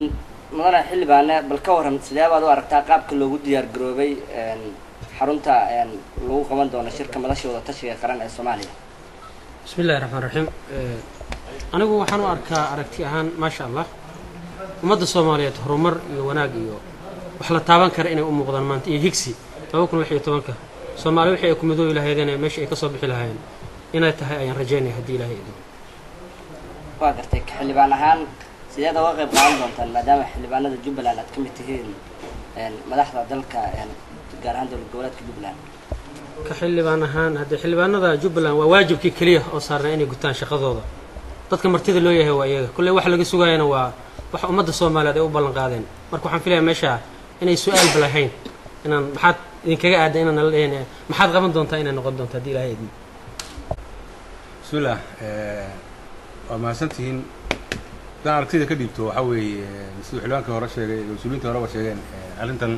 مدن xildhibaane bal ka waran sidee baad u aragtaa qaabka loogu diyaar garoobay xarunta lagu qaban doono shirka madashooda tashiga qaran ee Soomaaliya bismillaahir rahmaanir rahiim anigu waxaan u arkaa aragti ahaan ma sha Allah ummadda Soomaaliyeed horumar iyo wanaag iyo wax la taaban kara inay u muuqdaan maanta iyo higsi 2016 Soomaaliya wixii ay ku midoobi lahaydeen meesha ay ka soo bixi lahaayeen inay tahay ayaan rajaynay hadii Ilaahay idin waa gartay xildhibaan ahaan sidee uga qayb qaadan doontaan maadaama xildhibaanada Jubbaland aad ka mid tihiin madaxda dalka gaar ahaan dowlad goboleedka Jubbaland ka xildhibaan ahaan hadii xildhibaanada Jubbaland waa waajibkii kaliya oo saarnaa inay gutaan shaqadooda dadka martida loo yahay waa iyaga kullee wax laga sugaayana waa wax ummadda Soomaaliyeed ay u ballan qaadeen marka waxaan filayaa meesha inay su'aal balahayn inaan maxaad idinkaga aaday inaan la leeyahay maxaad qaban doontaa inay noqon doonto hadii Ilaahay idin bismillah waa mahadsantihiin dan aragtida ka dhigto waxa weeye sidoo xilwaanka hore sheegay mas'uuliyiinta hore sheegeen arrintan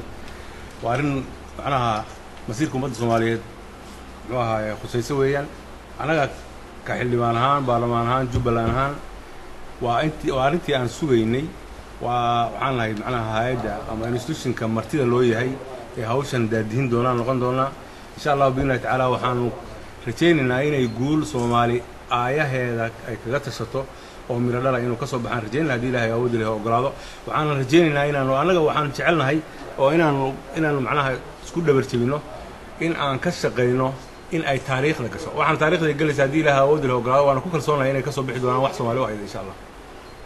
waa arrin macnaha masiirka ummadda Soomaaliyeed muxuu ahaa khusayso weeyaan anaga ka xildhibaan ahaan baarlamaan ahaan Jubbaland ahaan waa arrintii aan sugaynay waxaan lahayd macnaha hay'adda ama institutionka martida loo yahay ee hawshan daadihin doonaan noqon doonaa insha Allah billahi ta'ala waxaan rajaynaynaa inay guul Soomaali aayaheeda ay kaga tashato oo miro dhala inuu ka soo baxaan rajaynaa hadii Ilaahay awood leh ogolaado waxaan rajaynaynaa inaanu anaga waxaan jecelnahay oo inaanu macnaha isku dhabar jabino in aan ka shaqeyno in ay taariikhda gasho waxaan taariikhda galaysaa hadii Ilaahay awood leh ogolaado waan ku kalsoonahay inay ka soo bixi doonaan wax Soomaali ah insha Allah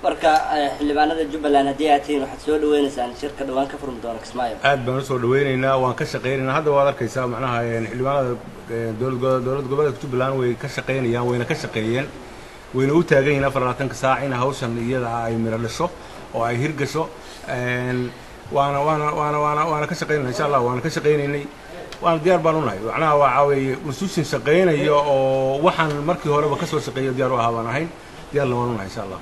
marka xildhibaanada Jubbaland hadii aad tihiin waxaad soo dhaweynaysaan shirka dhawaan ka furmi doona Kismaayo aad baan u soo dhaweynaynaa waan ka shaqeynaynaa hadda waad arkaysaa macnaha xildhibaanada dowlad goboleedka Jubbaland way ka shaqeynayaan wayna ka shaqeeyeen wayna u taagan yihiin 24 saac in hawshan iyada ay miro dhasho oo ay hirgasho waana ka shaqeynaa insha Allah waana ka shaqeynaynay waan diyaar baan u nahay macnaha waxa weeye mas'uulin shaqeynayo oo waxaan markii horeba ka soo shaqeeyo diyaar u ahaa baan ahayn diyaar la waan u nahay insha Allah